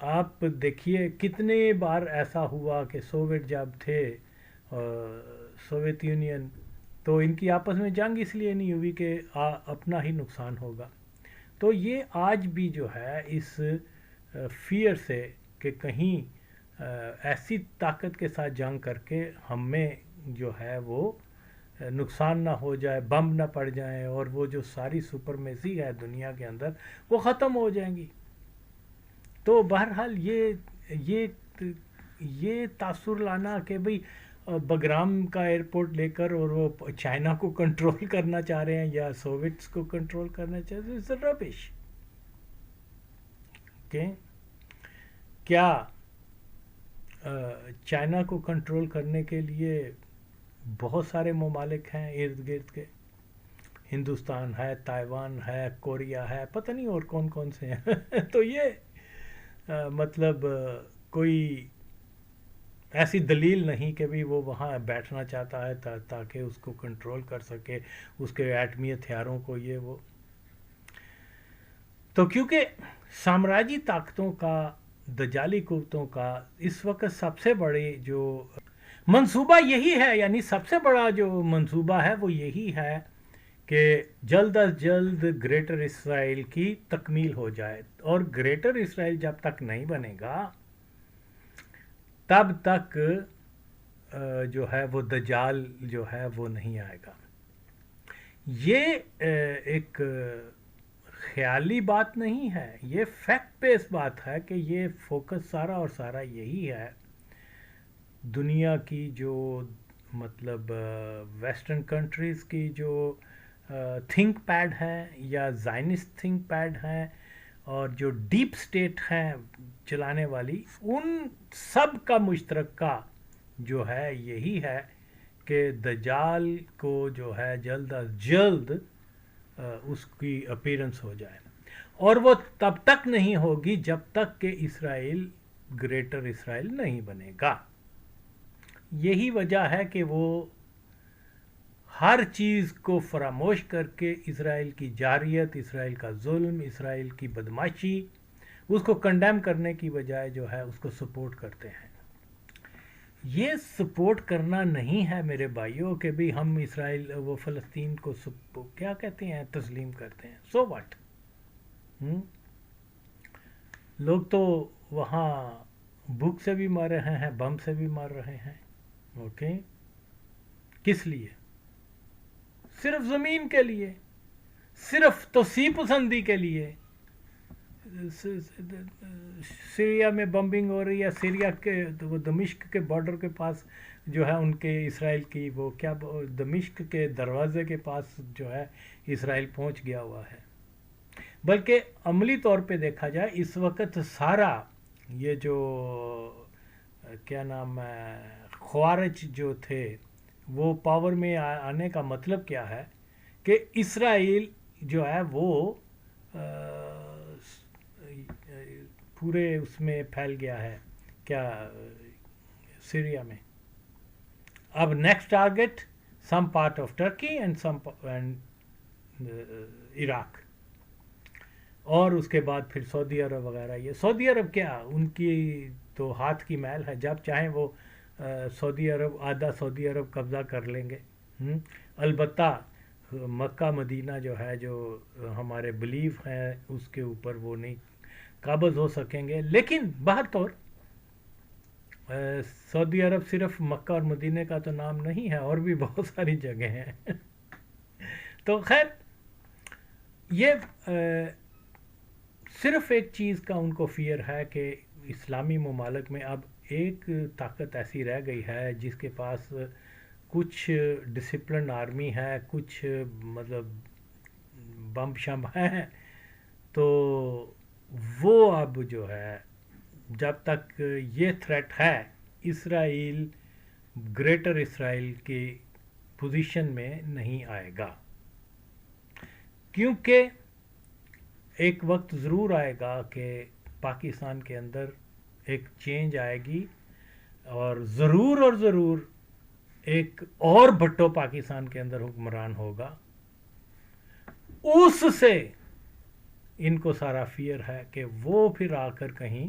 آپ دیکھیے کتنے بار ایسا ہوا کہ سوویت جب تھے، سوویت یونین، تو ان کی آپس میں جنگ اس لیے نہیں ہوئی کہ اپنا ہی نقصان ہوگا. تو یہ آج بھی جو ہے اس فیئر سے کہ کہیں ایسی طاقت کے ساتھ جنگ کر کے ہمیں جو ہے وہ نقصان نہ ہو جائے، بم نہ پڑ جائیں، اور وہ جو ساری سپرمیسی ہے دنیا کے اندر وہ ختم ہو جائیں گی. تو بہرحال یہ تاثر لانا کہ بھئی بگرام کا ایئرپورٹ لے کر اور وہ چائنا کو کنٹرول کرنا چاہ رہے ہیں یا سوویٹس کو کنٹرول کرنا چاہ رہے ہیں، اٹس ربش. کیا چائنا کو کنٹرول کرنے کے لیے بہت سارے ممالک ہیں ارد گرد کے، ہندوستان ہے، تائیوان ہے، کوریا ہے، پتہ نہیں اور کون کون سے ہیں. تو یہ مطلب کوئی ایسی دلیل نہیں کہ بھی وہ وہاں بیٹھنا چاہتا ہے تاکہ اس کو کنٹرول کر سکے، اس کے ایٹمی ہتھیاروں کو، یہ وہ. تو کیونکہ سامراجی طاقتوں کا، دجالی قوتوں کا اس وقت سب سے بڑی جو منصوبہ یہی ہے، یعنی سب سے بڑا جو منصوبہ ہے وہ یہی ہے کہ جلد از جلد گریٹر اسرائیل کی تکمیل ہو جائے. اور گریٹر اسرائیل جب تک نہیں بنے گا تب تک جو ہے وہ دجال جو ہے وہ نہیں آئے گا. یہ ایک خیالی بات نہیں ہے، یہ فیکٹ بیس بات ہے کہ یہ فوکس سارا اور سارا یہی ہے. دنیا کی جو مطلب ویسٹرن کنٹریز کی جو تھنک پیڈ ہیں یا زائنسٹ تھنک پیڈ ہیں اور جو ڈیپ سٹیٹ ہیں چلانے والی، ان سب کا مشترکہ جو ہے یہی ہے کہ دجال کو جو ہے جلد از جلد اس کی اپیرنس ہو جائے. اور وہ تب تک نہیں ہوگی جب تک کہ اسرائیل گریٹر اسرائیل نہیں بنے گا. یہی وجہ ہے کہ وہ ہر چیز کو فراموش کر کے اسرائیل کی جارحیت، اسرائیل کا ظلم، اسرائیل کی بدماشی، اس کو کنڈیم کرنے کی بجائے جو ہے اس کو سپورٹ کرتے ہیں. یہ سپورٹ کرنا نہیں ہے میرے بھائیوں کہ بھی ہم اسرائیل وہ فلسطین کو کیا کہتے ہیں تسلیم کرتے ہیں. سو واٹ، لوگ تو وہاں بھوک سے بھی مر رہے ہیں، بم سے بھی مر رہے ہیں. اوکے، کس لیے؟ صرف زمین کے لیے، صرف توسیع پسندی کے لیے. سیریا میں بمبنگ ہو رہی ہے، سیریا کے وہ دمشق کے بارڈر کے پاس جو ہے ان کے اسرائیل کی وہ کیا دمشق کے دروازے کے پاس جو ہے اسرائیل پہنچ گیا ہوا ہے. بلکہ عملی طور پہ دیکھا جائے اس وقت سارا یہ جو کیا نام ہے خوارج جو تھے وہ پاور میں آنے کا مطلب کیا ہے کہ اسرائیل جو ہے وہ پورے اس میں پھیل گیا ہے، کیا سیریا میں. اب next target some part of Turkey and Iraq, اور اس کے بعد پھر سعودی عرب وغیرہ. یہ سعودی عرب کیا، ان کی تو ہاتھ کی میل ہے، جب چاہیں وہ سعودی عرب، آدھا سعودی عرب قبضہ کر لیں گے. البتہ مکہ مدینہ جو ہے، جو ہمارے بلیف ہیں اس کے اوپر وہ نہیں قابض ہو سکیں گے. لیکن بہرطور سعودی عرب صرف مکہ اور مدینہ کا تو نام نہیں ہے، اور بھی بہت ساری جگہ ہیں. تو خیر یہ صرف ایک چیز کا ان کو فیئر ہے کہ اسلامی ممالک میں اب ایک طاقت ایسی رہ گئی ہے جس کے پاس کچھ ڈسپلن آرمی ہے، کچھ مطلب بم شم ہیں، تو وہ اب جو ہے جب تک یہ تھریٹ ہے اسرائیل گریٹر اسرائیل کی پوزیشن میں نہیں آئے گا. کیونکہ ایک وقت ضرور آئے گا کہ پاکستان کے اندر ایک چینج آئے گی، اور ضرور ایک اور بھٹو پاکستان کے اندر حکمران ہوگا. اس سے ان کو سارا فیئر ہے کہ وہ پھر آ کر کہیں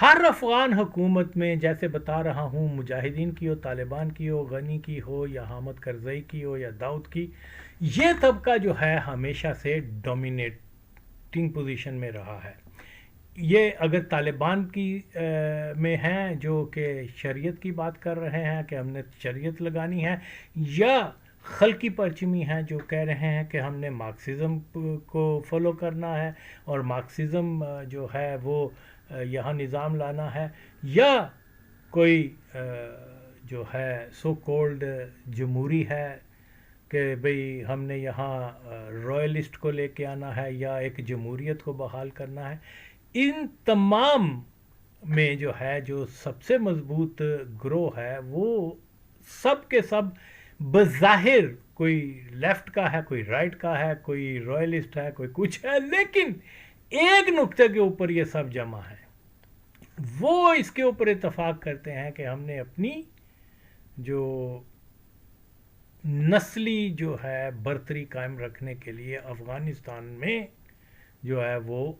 ہر افغان حکومت میں، جیسے بتا رہا ہوں، مجاہدین کی ہو، طالبان کی ہو، غنی کی ہو، یا حامد کرزئی کی ہو، یا داؤد کی، یہ طبقہ جو ہے ہمیشہ سے ڈومینیٹنگ پوزیشن میں رہا ہے. یہ اگر طالبان کی میں ہیں جو کہ شریعت کی بات کر رہے ہیں کہ ہم نے شریعت لگانی ہے، یا خلقی پرچمی ہیں جو کہہ رہے ہیں کہ ہم نے مارکسزم کو فالو کرنا ہے اور مارکسزم جو ہے وہ یہاں نظام لانا ہے، یا کوئی جو ہے سو کولڈ جمہوری ہے کہ بھئی ہم نے یہاں رائلسٹ کو لے کے آنا ہے یا ایک جمہوریت کو بحال کرنا ہے. ان تمام میں جو ہے جو سب سے مضبوط گروہ ہے وہ سب کے سب بظاہر کوئی لیفٹ کا ہے، کوئی رائٹ کا ہے، کوئی رائلسٹ ہے، کوئی کچھ ہے، لیکن ایک نقطے کے اوپر یہ سب جمع ہے. وہ اس کے اوپر اتفاق کرتے ہیں کہ ہم نے اپنی جو نسلی جو ہے برتری قائم رکھنے کے لیے افغانستان میں جو ہے وہ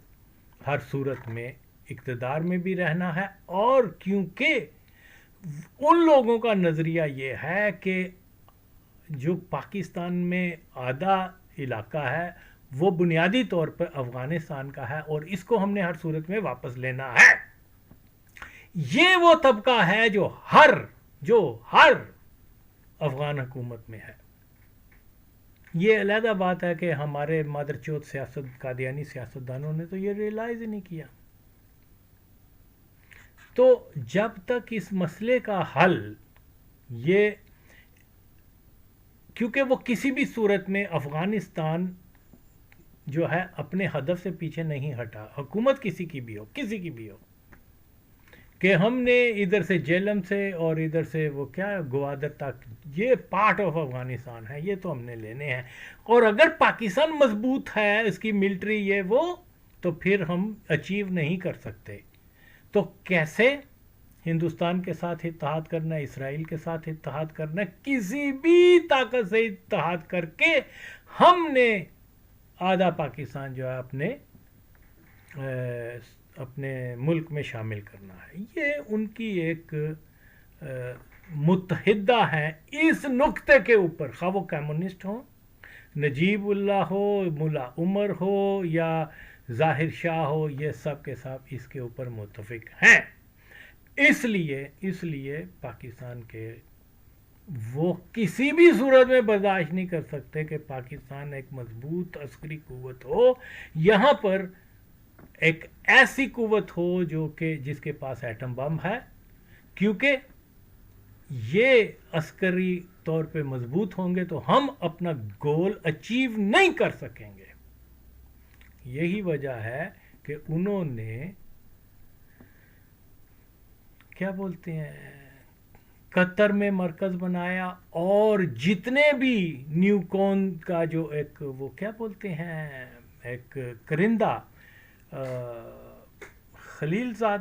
ہر صورت میں اقتدار میں بھی رہنا ہے. اور کیونکہ ان لوگوں کا نظریہ یہ ہے کہ جو پاکستان میں آدھا علاقہ ہے وہ بنیادی طور پر افغانستان کا ہے اور اس کو ہم نے ہر صورت میں واپس لینا ہے. یہ وہ طبقہ ہے جو ہر افغان حکومت میں ہے. یہ علیحدہ بات ہے کہ ہمارے مادر چوت قادیانی سیاستدانوں نے تو یہ ریلائز ہی نہیں کیا. تو جب تک اس مسئلے کا حل یہ، کیونکہ وہ کسی بھی صورت میں افغانستان جو ہے اپنے ہدف سے پیچھے نہیں ہٹا، حکومت کسی کی بھی ہو کہ ہم نے ادھر سے جیلم سے اور ادھر سے وہ کیا گوادر تک یہ پارٹ آف افغانستان ہے، یہ تو ہم نے لینے ہیں. اور اگر پاکستان مضبوط ہے، اس کی ملٹری یہ وہ، تو پھر ہم اچیو نہیں کر سکتے. تو کیسے ہندوستان کے ساتھ اتحاد کرنا ہے، اسرائیل کے ساتھ اتحاد کرنا ہے، کسی بھی طاقت سے اتحاد کر کے ہم نے آدھا پاکستان جو ہے اپنے ملک میں شامل کرنا ہے. یہ ان کی ایک متحدہ ہیں اس نقطے کے اوپر، خواہ وہ کمیونسٹ ہوں، نجیب اللہ ہو، ملا عمر ہو، یا ظاہر شاہ ہو، یہ سب کے سب اس کے اوپر متفق ہیں. اس لیے پاکستان کے وہ کسی بھی صورت میں برداشت نہیں کر سکتے کہ پاکستان ایک مضبوط عسکری قوت ہو، یہاں پر ایک ایسی قوت ہو جو کہ جس کے پاس ایٹم بم ہے، کیونکہ یہ عسکری طور پہ مضبوط ہوں گے تو ہم اپنا گول اچیو نہیں کر سکیں گے. یہی وجہ ہے کہ انہوں نے کیا بولتے ہیں قطر میں مرکز بنایا، اور جتنے بھی نیو کون کا جو ایک وہ کیا بولتے ہیں ایک کرندہ خلیل زاد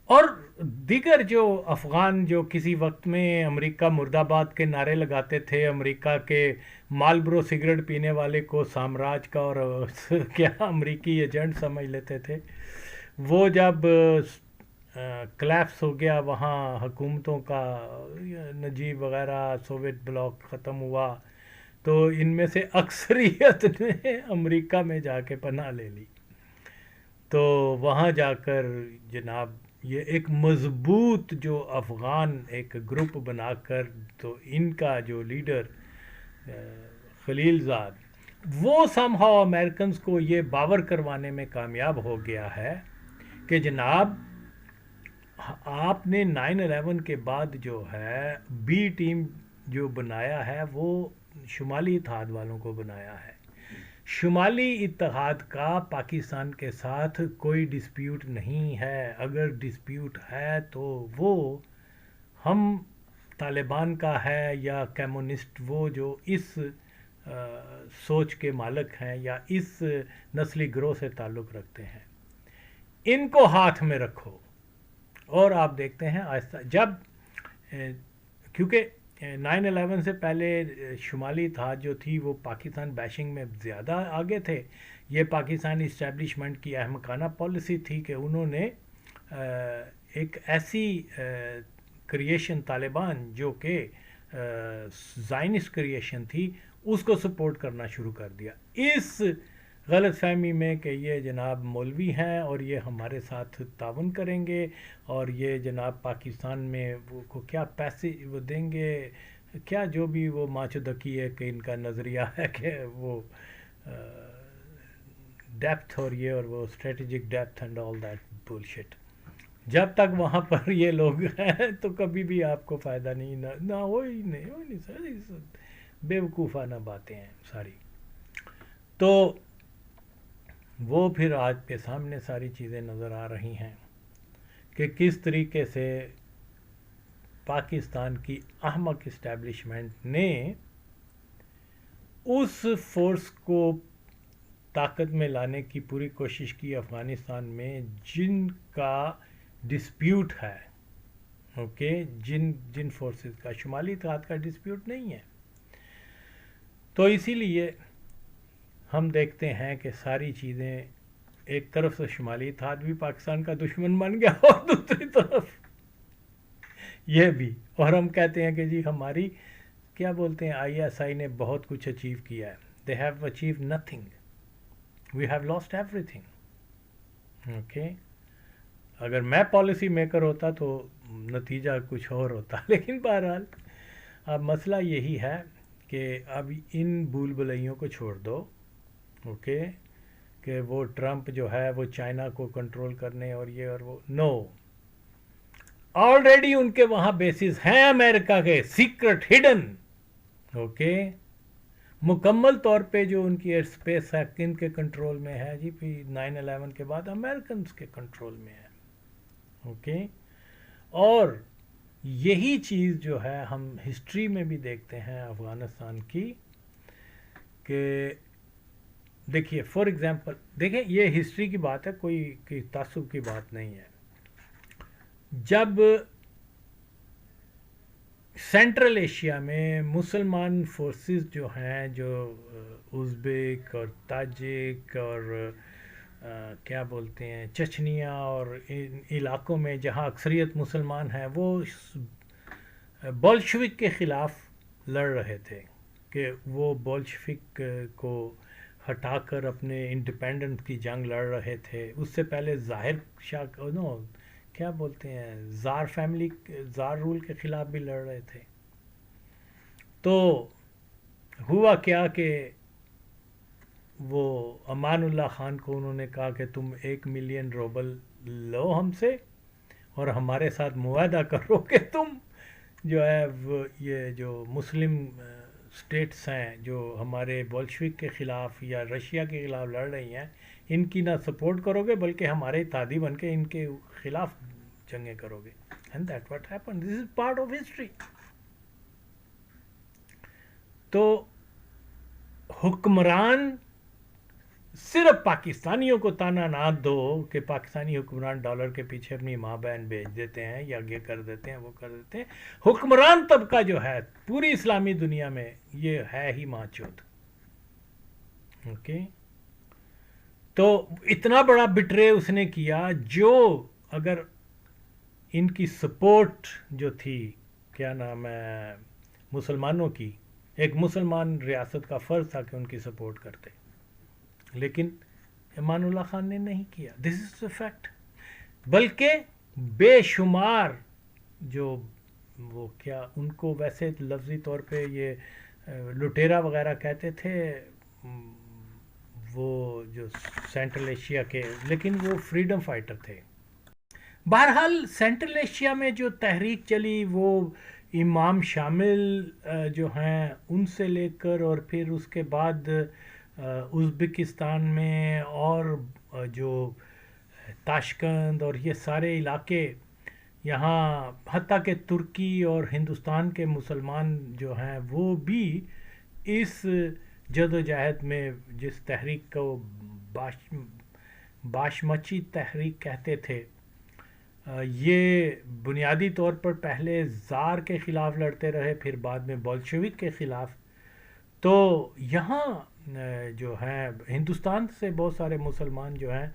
اور دیگر جو افغان جو کسی وقت میں امریکہ مرد آباد کے نعرے لگاتے تھے، امریکہ کے مالبرو سگریٹ پینے والے کو سامراج کا اور کیا امریکی ایجنٹ سمجھ لیتے تھے، وہ جب کلیپس ہو گیا وہاں حکومتوں کا، نجیب وغیرہ سوویت بلاک ختم ہوا، تو ان میں سے اکثریت نے امریکہ میں جا کے پناہ لے لی. تو وہاں جا کر جناب یہ ایک مضبوط جو افغان ایک گروپ بنا کر، تو ان کا جو لیڈر خلیل زاد وہ سم ہاؤ امریکنز کو یہ باور کروانے میں کامیاب ہو گیا ہے کہ جناب آپ نے 9/11 کے بعد جو ہے بی ٹیم جو بنایا ہے وہ شمالی اتحاد والوں کو بنایا ہے. شمالی اتحاد کا پاکستان کے ساتھ کوئی ڈسپیوٹ نہیں ہے، اگر ڈسپیوٹ ہے تو وہ ہم طالبان کا ہے یا کمیونسٹ، وہ جو اس سوچ کے مالک ہیں یا اس نسلی گروہ سے تعلق رکھتے ہیں، ان کو ہاتھ میں رکھو. اور آپ دیکھتے ہیں آہستہ جب کیونکہ 9/11 سے پہلے شمالی اتحاد جو تھی وہ پاکستان بیشنگ میں زیادہ آگے تھے یہ پاکستانی اسٹیبلشمنٹ کی احمقانہ پالیسی تھی کہ انہوں نے ایک ایسی کریشن طالبان جو کہ زائنسٹ کریشن تھی اس کو سپورٹ کرنا شروع کر دیا، اس غلط فہمی میں کہ یہ جناب مولوی ہیں اور یہ ہمارے ساتھ تعاون کریں گے اور یہ جناب پاکستان میں وہ کو کیا پیسے وہ دیں گے، کیا جو بھی وہ ماچودکی ہے کہ ان کا نظریہ ہے کہ وہ ڈیپتھ اور یہ اور وہ strategic depth and all that bullshit. جب تک وہاں پر یہ لوگ ہیں تو کبھی بھی آپ کو فائدہ نہیں، نہ ہو ہی نہیں سر، بے وقوفانہ باتیں ہیں ساری. تو وہ پھر آج کے سامنے ساری چیزیں نظر آ رہی ہیں کہ کس طریقے سے پاکستان کی احمق اسٹیبلشمنٹ نے اس فورس کو طاقت میں لانے کی پوری کوشش کی افغانستان میں جن کا ڈسپیوٹ ہے، اوکے، جن فورسز کا شمالی اتحاد کا ڈسپیوٹ نہیں ہے. تو اسی لیے ہم دیکھتے ہیں کہ ساری چیزیں ایک طرف سے شمالی اتحاد بھی پاکستان کا دشمن بن گیا اور دوسری طرف یہ بھی، اور ہم کہتے ہیں کہ جی ہماری کیا بولتے ہیں آئی ایس آئی نے بہت کچھ اچیو کیا ہے. They have achieve nothing, we have lost everything. Okay, اگر میں پالیسی میکر ہوتا تو نتیجہ کچھ اور ہوتا، لیکن بہرحال اب مسئلہ یہی ہے کہ اب ان بھول بھلائیوں کو چھوڑ دو، اوکے، کہ وہ ٹرمپ جو ہے وہ چائنا کو کنٹرول کرنے اور یہ اور وہ، نو، آلریڈی ان کے وہاں بیسز ہیں امریکہ کے، سیکرٹ ہڈن، اوکے، مکمل طور پہ جو ان کی ایئر اسپیس ہے کن کے کنٹرول میں ہے جی، پھر 9/11 کے بعد امریکنز کے کنٹرول میں ہے، اوکے. اور یہی چیز جو ہے ہم ہسٹری میں بھی دیکھتے ہیں افغانستان کی کہ دیکھیے فار ایگزامپل، دیکھیں یہ ہسٹری کی بات ہے، کوئی تعصب کی بات نہیں ہے. جب سینٹرل ایشیا میں مسلمان فورسز جو ہیں، جو ازبیک اور تاجک اور کیا بولتے ہیں چچنیا اور ان علاقوں میں جہاں اکثریت مسلمان ہیں، وہ بولشوک کے خلاف لڑ رہے تھے کہ وہ بولشوک کو ہٹا کر اپنے انڈیپینڈنٹ کی جنگ لڑ رہے تھے. اس سے پہلے ظاہر شاہ کیا بولتے ہیں زار فیملی، زار رول کے خلاف بھی لڑ رہے تھے. تو ہوا کیا کہ وہ امان اللہ خان کو انہوں نے کہا کہ تم 1 ملین روبل لو ہم سے اور ہمارے ساتھ معاہدہ کرو کہ تم جو ہے وہ یہ جو مسلم اسٹیٹس ہیں جو ہمارے بولشوک کے خلاف یا رشیا کے خلاف لڑ رہی ہیں، ان کی نہ سپورٹ کرو گے بلکہ ہمارے اتحادی بن کے ان کے خلاف جنگیں کرو گے. And that what happen, this is part of history. تو حکمران صرف پاکستانیوں کو تانا نہ دو کہ پاکستانی حکمران ڈالر کے پیچھے اپنی ماں بہن بیچ دیتے ہیں یا یہ کر دیتے ہیں وہ کر دیتے ہیں. حکمران طبقہ جو ہے پوری اسلامی دنیا میں یہ ہے ہی ماں چوت، اوکے. تو اتنا بڑا بٹرے اس نے کیا، جو اگر ان کی سپورٹ جو تھی کیا نام ہے مسلمانوں کی، ایک مسلمان ریاست کا فرض تھا کہ ان کی سپورٹ کرتے، لیکن امان اللہ خان نے نہیں کیا. دس از اے فیکٹ. بلکہ بے شمار جو وہ کیا ان کو ویسے لفظی طور پہ یہ لٹیرا وغیرہ کہتے تھے وہ جو سینٹرل ایشیا کے، لیکن وہ فریڈم فائٹر تھے. بہرحال سینٹرل ایشیا میں جو تحریک چلی وہ امام شامل جو ہیں ان سے لے کر، اور پھر اس کے بعد ازبکستان میں اور جو تاشکند اور یہ سارے علاقے یہاں، حتیٰ کہ ترکی اور ہندوستان کے مسلمان جو ہیں وہ بھی اس جد و جہد میں، جس تحریک کو باشمچی تحریک کہتے تھے، یہ بنیادی طور پر پہلے زار کے خلاف لڑتے رہے، پھر بعد میں بولشوک کے خلاف. تو یہاں جو ہیں ہندوستان سے بہت سارے مسلمان جو ہیں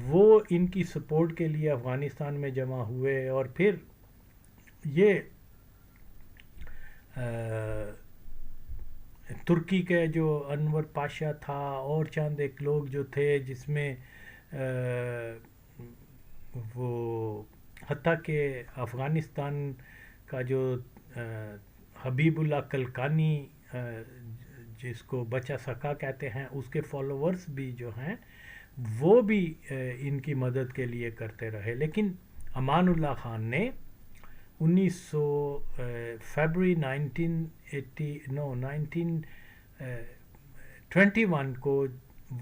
وہ ان کی سپورٹ کے لیے افغانستان میں جمع ہوئے، اور پھر یہ ترکی کے جو انور پاشا تھا اور چند ایک لوگ جو تھے، جس میں وہ حتیٰ کہ افغانستان کا جو حبیب اللہ کلکانی جس کو بچہ سکا کہتے ہیں، اس کے فالوورز بھی جو ہیں وہ بھی ان کی مدد کے لیے کرتے رہے. لیکن امان اللہ خان نے 1921 کو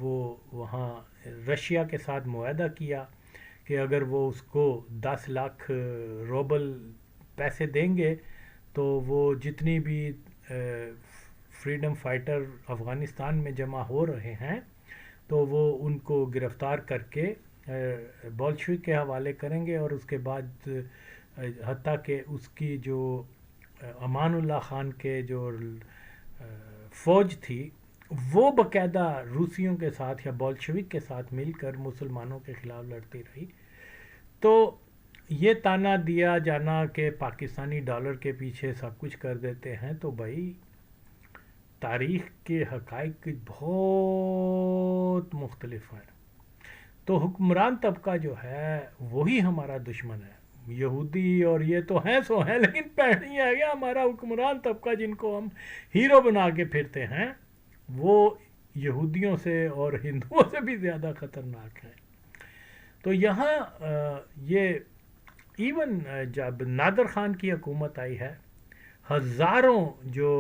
وہ وہاں رشیا کے ساتھ معاہدہ کیا کہ اگر وہ اس کو 10 لاکھ روبل پیسے دیں گے تو وہ جتنی بھی فریڈم فائٹر افغانستان میں جمع ہو رہے ہیں تو وہ ان کو گرفتار کر کے بولشوک کے حوالے کریں گے، اور اس کے بعد حتیٰ کہ اس کی جو امان اللہ خان کے جو فوج تھی وہ باقاعدہ روسیوں کے ساتھ یا بولشوک کے ساتھ مل کر مسلمانوں کے خلاف لڑتی رہی. تو یہ تانا دیا جانا کہ پاکستانی ڈالر کے پیچھے سب کچھ کر دیتے ہیں، تو بھائی تاریخ کے حقائق بہت مختلف ہیں. تو حکمران طبقہ جو ہے وہی ہمارا دشمن ہے. یہودی اور یہ تو ہیں سو ہیں، لیکن پہلے آ گیا ہمارا حکمران طبقہ جن کو ہم ہیرو بنا کے پھرتے ہیں، وہ یہودیوں سے اور ہندوؤں سے بھی زیادہ خطرناک ہیں. تو یہاں یہ ایون جب نادر خان کی حکومت آئی ہے، ہزاروں جو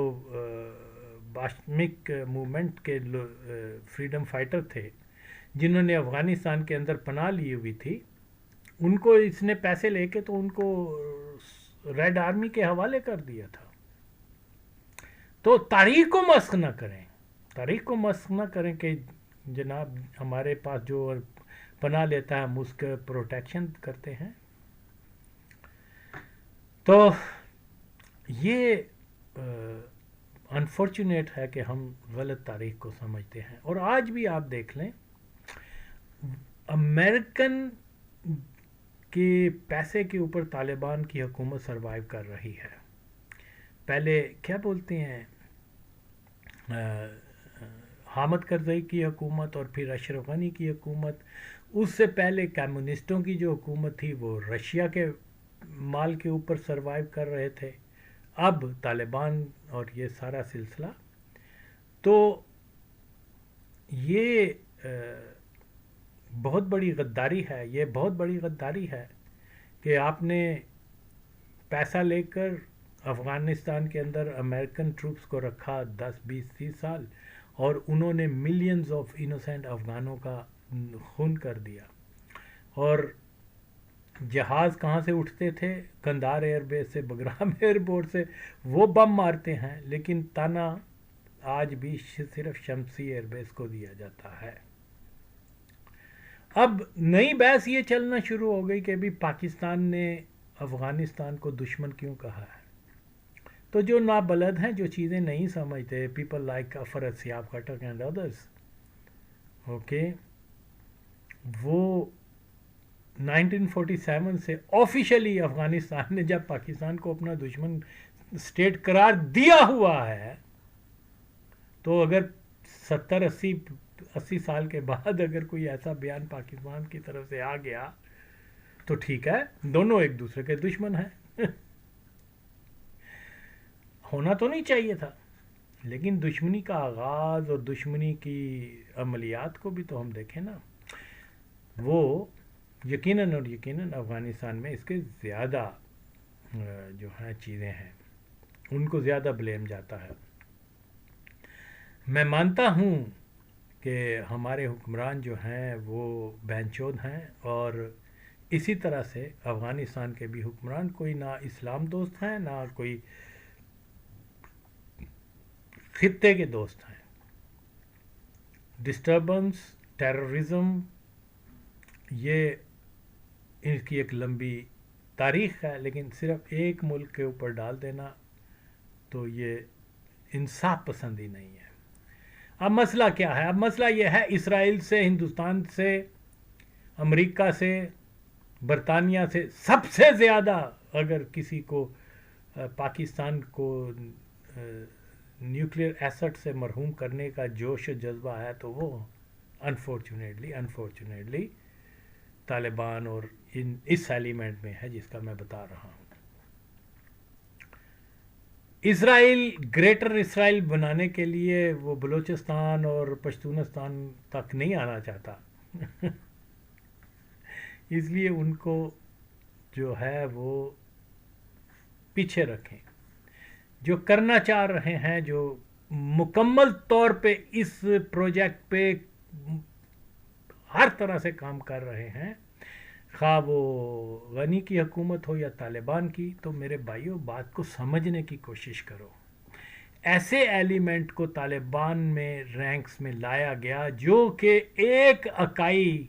باشمک موومنٹ کے فریڈم فائٹر تھے جنہوں نے افغانستان کے اندر پناہ لی ہوئی تھی، ان کو اس نے پیسے لے کے تو ان کو ریڈ آرمی کے حوالے کر دیا تھا. تو تاریخ کو مسخ نہ کریں، تاریخ کو مسخ نہ کریں کہ جناب ہمارے پاس جو پناہ لیتا ہے ہم اس کا پروٹیکشن کرتے ہیں. تو یہ انفارچونیٹ ہے کہ ہم غلط تاریخ کو سمجھتے ہیں. اور آج بھی آپ دیکھ لیں امریکن کے پیسے کے اوپر طالبان کی حکومت سروائیو کر رہی ہے. پہلے کیا بولتے ہیں حامد کرزئی کی حکومت، اور پھر اشرف غنی کی حکومت. اس سے پہلے کمیونسٹوں کی جو حکومت تھی وہ رشیا کے مال کے اوپر سروائیو کر رہے تھے. اب طالبان اور یہ سارا سلسلہ. تو یہ بہت بڑی غداری ہے، یہ بہت بڑی غداری ہے کہ آپ نے پیسہ لے کر افغانستان کے اندر امریکن ٹروپس کو رکھا 10 20 30 سال، اور انہوں نے ملینز آف انوسینٹ افغانوں کا خون کر دیا. اور جہاز کہاں سے اٹھتے تھے؟ قندھار ایئر بیس سے، بگرام ایئرپورٹ سے وہ بم مارتے ہیں، لیکن تانا آج بھی صرف شمسی ایئر بیس کو دیا جاتا ہے. اب نئی بحث یہ چلنا شروع ہو گئی کہ بھی پاکستان نے افغانستان کو دشمن کیوں کہا ہے. تو جو نابلد ہیں، جو چیزیں نہیں سمجھتے، people like Afrasiab Khattak and others, okay, وہ 1947 سے آفیشلی افغانستان نے جب پاکستان کو اپنا دشمن اسٹیٹ قرار دیا ہوا ہے، تو اگر 70 80 سال کے بعد اگر کوئی ایسا بیان پاکستان کی طرف سے آ گیا تو ٹھیک ہے، دونوں ایک دوسرے کے دشمن ہیں. ہونا تو نہیں چاہیے تھا، لیکن دشمنی کا آغاز اور دشمنی کی عملیات کو بھی تو ہم دیکھیں نا. وہ یقیناً اور یقیناً افغانستان میں اس کے زیادہ جو ہیں چیزیں ہیں، ان کو زیادہ بلیم جاتا ہے. میں مانتا ہوں کہ ہمارے حکمران جو ہیں وہ بینچود ہیں، اور اسی طرح سے افغانستان کے بھی حکمران کوئی نہ اسلام دوست ہیں نہ کوئی خطے کے دوست ہیں. ڈسٹربنس، ٹیررزم، یہ ان کی ایک لمبی تاریخ ہے، لیکن صرف ایک ملک کے اوپر ڈال دینا تو یہ انصاف پسندی نہیں ہے. اب مسئلہ کیا ہے؟ اب مسئلہ یہ ہے اسرائیل سے، ہندوستان سے، امریکہ سے، برطانیہ سے سب سے زیادہ اگر کسی کو پاکستان کو نیوکلیئر ایسٹ سے مرحوم کرنے کا جوش و جذبہ ہے تو وہ انفارچونیٹلی طالبان اور اس ایلیمنٹ میں ہے جس کا میں بتا رہا ہوں. اسرائیل گریٹر اسرائیل بنانے کے لیے وہ بلوچستان اور پشتونستان تک نہیں آنا چاہتا. اس لیے ان کو جو ہے وہ پیچھے رکھیں. جو کرنا چاہ رہے ہیں، جو مکمل طور پہ اس پروجیکٹ پہ ہر طرح سے کام کر رہے ہیں، خواہ وہ غنی کی حکومت ہو یا طالبان کی، تو میرے بھائیوں بات کو سمجھنے کی کوشش کرو. ایسے ایلیمنٹ کو طالبان میں رینکس میں لایا گیا جو کہ ایک اکائی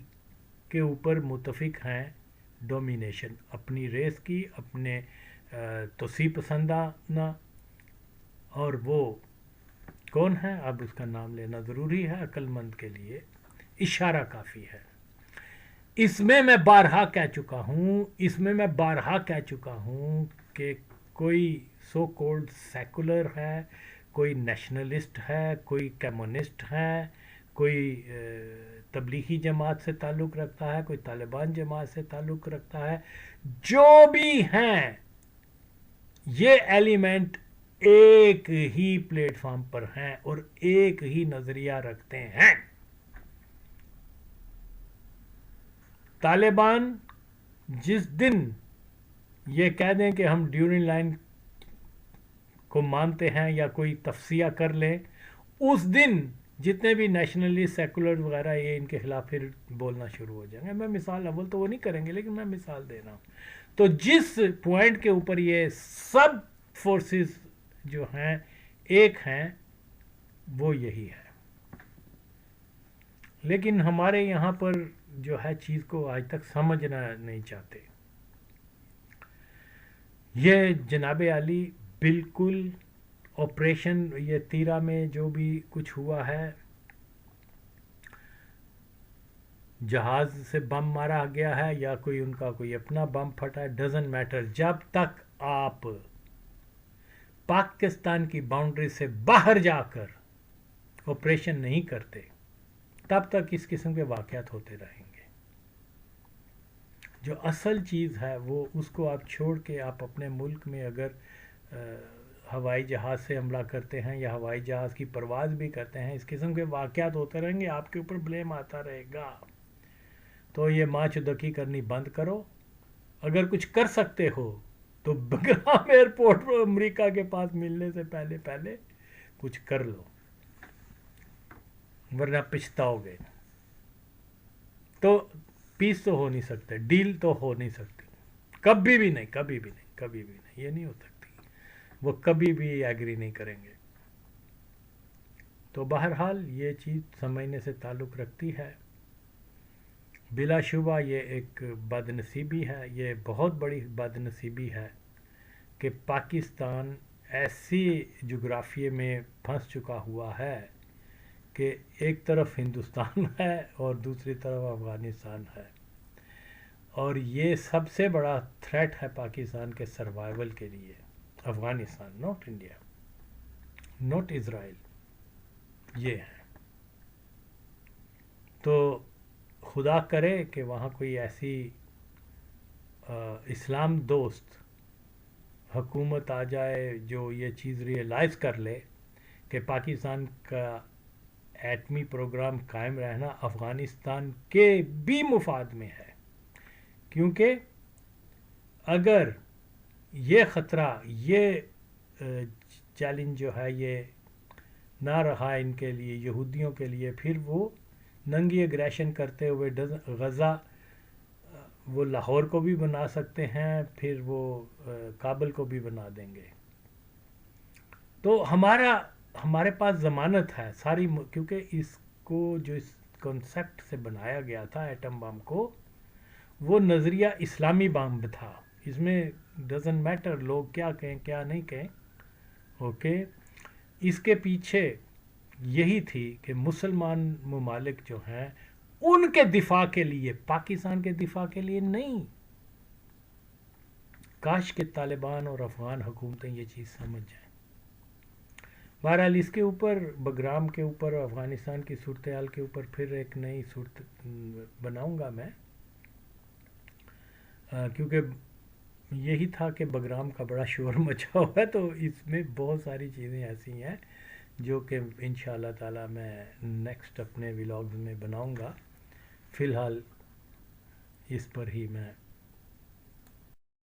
کے اوپر متفق ہیں، ڈومینیشن اپنی ریس کی، اپنے توسیع پسندانہ. اور وہ کون ہے؟ اب اس کا نام لینا ضروری ہے عقل مند کے لیے، اشارہ کافی ہے. اس میں میں بارہا کہہ چکا ہوں کہ کوئی سو کولڈ سیکولر ہے، کوئی نیشنلسٹ ہے، کوئی کمیونسٹ ہے، کوئی تبلیغی جماعت سے تعلق رکھتا ہے، کوئی طالبان جماعت سے تعلق رکھتا ہے، جو بھی ہیں یہ ایلیمنٹ ایک ہی پلیٹ فارم پر ہیں اور ایک ہی نظریہ رکھتے ہیں. طالبان جس دن یہ کہہ دیں کہ ہم ڈیورنگ لائن کو مانتے ہیں یا کوئی تفصیہ کر لیں، اس دن جتنے بھی نیشنلسٹ سیکولر وغیرہ یہ ان کے خلاف پھر بولنا شروع ہو جائیں گے. میں مثال اول تو وہ نہیں کریں گے لیکن میں مثال دے رہا ہوں. تو جس پوائنٹ کے اوپر یہ سب فورسز جو ہیں ایک ہیں وہ یہی ہے. لیکن ہمارے یہاں پر جو ہے چیز کو آج تک سمجھنا نہیں چاہتے. یہ جناب علی بالکل آپریشن یہ تیرا میں جو بھی کچھ ہوا ہے، جہاز سے بم مارا گیا ہے یا کوئی ان کا کوئی اپنا بم پھٹا ہے، ڈزنٹ میٹر. جب تک آپ پاکستان کی باؤنڈری سے باہر جا کر آپریشن نہیں کرتے تب تک اس قسم کے واقعات ہوتے رہیں گے. جو اصل چیز ہے وہ اس کو آپ چھوڑ کے آپ اپنے ملک میں اگر ہوائی جہاز سے حملہ کرتے ہیں یا ہوائی جہاز کی پرواز بھی کرتے ہیں، اس قسم کے واقعات ہوتے رہیں گے، آپ کے اوپر بلیم آتا رہے گا. تو یہ ماں چودکی کرنی بند کرو. اگر کچھ کر سکتے ہو تو بگرام ایئرپورٹ پر امریکہ کے پاس ملنے سے پہلے کچھ کر لو، ورنہ پچھتاؤ گے. تو پیس تو ہو نہیں سکتے، ڈیل تو ہو نہیں سکتی، کبھی بھی نہیں. یہ نہیں ہو سکتی، وہ کبھی بھی ایگری نہیں کریں گے. تو بہرحال یہ چیز سمجھنے سے تعلق رکھتی ہے. بلا شبہ یہ ایک بد نصیبی ہے، یہ بہت بڑی بد نصیبی ہے کہ پاکستان ایسی جغرافیے میں پھنس چکا ہوا ہے کہ ایک طرف ہندوستان ہے اور دوسری طرف افغانستان ہے. اور یہ سب سے بڑا تھریٹ ہے پاکستان کے سروائیول کے لیے. افغانستان، نوٹ انڈیا، نوٹ اسرائیل، یہ ہے. تو خدا کرے کہ وہاں کوئی ایسی اسلام دوست حکومت آ جائے جو یہ چیز ریئلائز کر لے کہ پاکستان کا ایٹمی پروگرام قائم رہنا افغانستان کے بھی مفاد میں ہے. کیونکہ اگر یہ خطرہ، یہ چیلنج جو ہے یہ نہ رہا ان کے لیے، یہودیوں کے لیے، پھر وہ ننگی اگریشن کرتے ہوئے غزہ وہ لاہور کو بھی بنا سکتے ہیں، پھر وہ کابل کو بھی بنا دیں گے. تو ہمارے پاس ضمانت ہے ساری، کیونکہ اس کو جو اس کنسیپٹ سے بنایا گیا تھا ایٹم بم کو، وہ نظریہ اسلامی بم تھا. اس میں ڈزنٹ میٹر لوگ کیا کہیں کیا نہیں کہیں. اوکے، اس کے پیچھے یہی تھی کہ مسلمان ممالک جو ہیں ان کے دفاع کے لیے، پاکستان کے دفاع کے لیے نہیں. کاش کہ طالبان اور افغان حکومتیں یہ چیز سمجھ جائیں. بہرحال اس کے اوپر، بگرام کے اوپر، افغانستان کی صورتحال کے اوپر پھر ایک نئی صورت بناؤں گا میں، کیونکہ یہی تھا کہ بگرام کا بڑا شور مچا ہوا ہے، تو اس میں بہت ساری چیزیں ایسی ہیں جو کہ انشاءاللہ تعالی میں نیکسٹ اپنے ولاگز میں بناؤں گا. فی الحال اس پر ہی میں